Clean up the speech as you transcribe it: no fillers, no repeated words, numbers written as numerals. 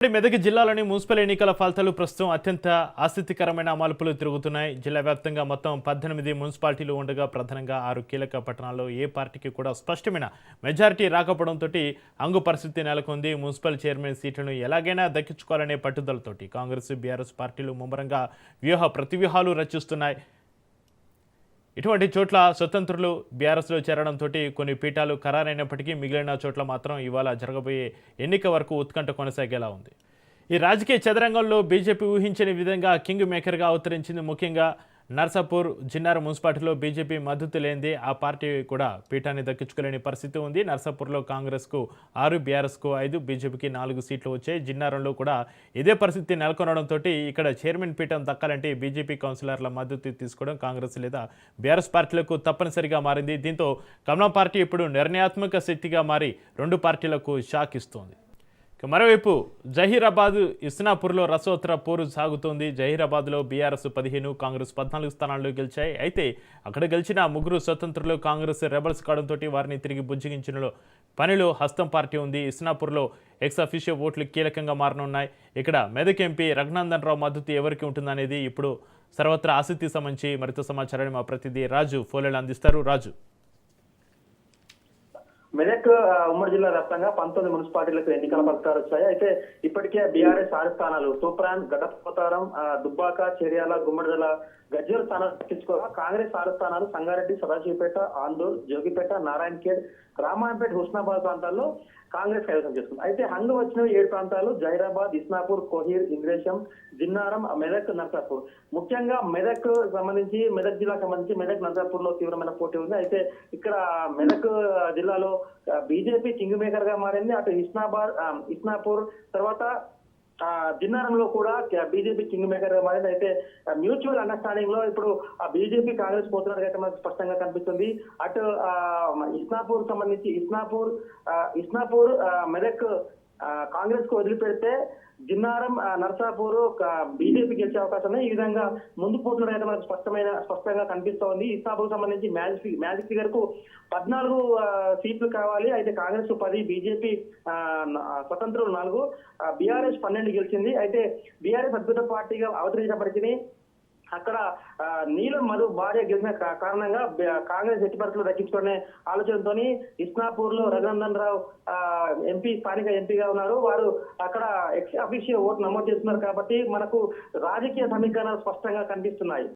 మెదక్ జిల్లాలోని మున్సిపల్ ఎన్నికల ఫలితాలు ప్రస్తుతం అత్యంత ఆసక్తికరమైన మలుపులు తిరుగుతున్నాయి. జిల్లా వ్యాప్తంగా మొత్తం 18 మున్సిపాలిటీలు ఉండగా ప్రధానంగా 6 కీలక పట్టణాల్లో ఏ పార్టీకి కూడా స్పష్టమైన మెజారిటీ రాకపోవడంతో అంగు పరిస్థితి నెలకొంది. మున్సిపల్ చైర్మన్ సీట్లను ఎలాగైనా దక్కించుకోవాలనే పట్టుదలతోటి కాంగ్రెస్, బీఆర్ఎస్ పార్టీలు ముమ్మరంగా ప్రతివ్యూహాలు రచిస్తున్నాయి. ఇటువంటి చోట్ల స్వతంత్రులు బీఆర్ఎస్లో చేరడంతో కొన్ని పీఠాలు ఖరారైనప్పటికీ మిగిలిన చోట్ల మాత్రం ఇవాళ జరగబోయే ఎన్నిక వరకు ఉత్కంఠ కొనసాగేలా ఉంది. ఈ రాజకీయ చదరంగంలో బీజేపీ ఊహించని విధంగా కింగ్ మేకర్గా అవతరించింది. ముఖ్యంగా నర్సాపూర్, జిన్నారం మున్సిపాలిటీలో బీజేపీ మద్దతు లేనిదే ఆ పార్టీ కూడా పీఠాన్ని దక్కించుకోలేని పరిస్థితి ఉంది. నర్సాపూర్లో కాంగ్రెస్కు 6, బీఆర్ఎస్కు 5, బీజేపీకి 4 సీట్లు వచ్చాయి. జిన్నారంలో కూడా ఇదే పరిస్థితి నెలకొనడంతో ఇక్కడ చైర్మన్ పీఠం దక్కాలంటే బీజేపీ కౌన్సిలర్ల మద్దతు తీసుకోవడం కాంగ్రెస్ లేదా బీఆర్ఎస్ పార్టీలకు తప్పనిసరిగా మారింది. దీంతో కమలం పార్టీ ఇప్పుడు నిర్ణయాత్మక శక్తిగా మారి 2 పార్టీలకు షాక్ ఇస్తోంది. మరోవైపు జహీరాబాద్, ఇస్నాపూర్లో రసోత్తర పోరు సాగుతోంది. జహీరాబాద్లో బీఆర్ఎస్ 15, కాంగ్రెస్ 14 స్థానాల్లో గెలిచాయి. అయితే అక్కడ గెలిచిన 3 స్వతంత్రులు కాంగ్రెస్ రెబల్స్ కావడంతో వారిని తిరిగి బుజ్జగించిన పనిలో హస్తం పార్టీ ఉంది. ఇస్నాపూర్లో ఎక్స్ అఫీషియో ఓట్లు కీలకంగా మారనున్నాయి. ఇక్కడ మెదక్ ఎంపీ రఘునందన్ రావు మద్దతు ఎవరికి ఉంటుందనేది ఇప్పుడు సర్వత్రా ఆసక్తి సంబంధించి మరింత సమాచారాన్ని మా ప్రతినిధి రాజు ఫోలేలు అందిస్తారు. రాజు, మెదక్ ఉమ్మడి జిల్లా వ్యాప్తంగా 19 మున్సిపాలిటీలకు ఎన్నికల ఫలితాలు వచ్చాయి. అయితే ఇప్పటికే బీఆర్ఎస్ 6 స్థానాలు తూప్రాన్, గడపతారం, దుబ్బాక, చెర్యాల, గుమ్మడిదల, గజ్వేల్ స్థానాలు దక్కించుకోగా కాంగ్రెస్ 6 స్థానాలు సంగారెడ్డి, సదాశివపేట, ఆందోళ్, జోగిపేట, నారాయణఖేడ్, రామాయంపేట, హుస్నాబాద్ ప్రాంతాల్లో కాంగ్రెస్ కైవసం చేస్తుంది. అయితే హంగు వచ్చిన 7 ప్రాంతాలు జహీరాబాద్, ఇస్నాపూర్, కోహీర్, ఇంగ్రేషం, జిన్నారం, మెదక్, నర్సాపూర్. ముఖ్యంగా మెదక్ జిల్లాకు సంబంధించి మెదక్, నర్సాపూర్ లో తీవ్రమైన పోటీ ఉంది. అయితే ఇక్కడ మెదక్ జిల్లాలో బీజేపీ కింగ్ మేకర్ గా మారింది. అటు ఇస్నాపూర్ తర్వాత జిన్నారంలో కూడా బీజేపీ కింగ్ మేకర్ గా మారింది. అయితే మ్యూచువల్ అండర్స్టాండింగ్ లో ఇప్పుడు బీజేపీ కాంగ్రెస్ పోతున్నట్టుగా మనకు స్పష్టంగా కనిపిస్తుంది. అటు ఇస్నాపూర్ సంబంధించి ఇస్నాపూర్ మెదక్ కాంగ్రెస్ కు వదిలిపెడితే జిన్నారం, నర్సాపూర్ బీజేపీ గెలిచే అవకాశం ఉంది. ఈ విధంగా ముందు పోతున్నట్టుగా మనకు స్పష్టంగా కనిపిస్తోంది. ఇస్నాపూర్ సంబంధించి మ్యాజిక్ ఫిగర్ కు 14 సీట్లు కావాలి. అయితే కాంగ్రెస్ 10, బీజేపీ స్వతంత్రులు 4, బీఆర్ఎస్ 12 గెలిచింది. అయితే బీఆర్ఎస్ అద్భుత పార్టీగా అవతరించినప్పటికీ అక్కడ నీలం మధు భార్య గెలిచిన కారణంగా కాంగ్రెస్ ఎట్టి పరిస్థితులు దక్కించుకునే ఆలోచనతో ఇస్నాపూర్ లో రఘునందన్ రావు స్థానిక ఎంపీగా ఉన్నారు. వారు అక్కడ ఎక్స్ అఫీషియల్ ఓటు నమోదు చేస్తున్నారు. కాబట్టి మనకు రాజకీయ సమీకరణాలు స్పష్టంగా కనిపిస్తున్నాయి.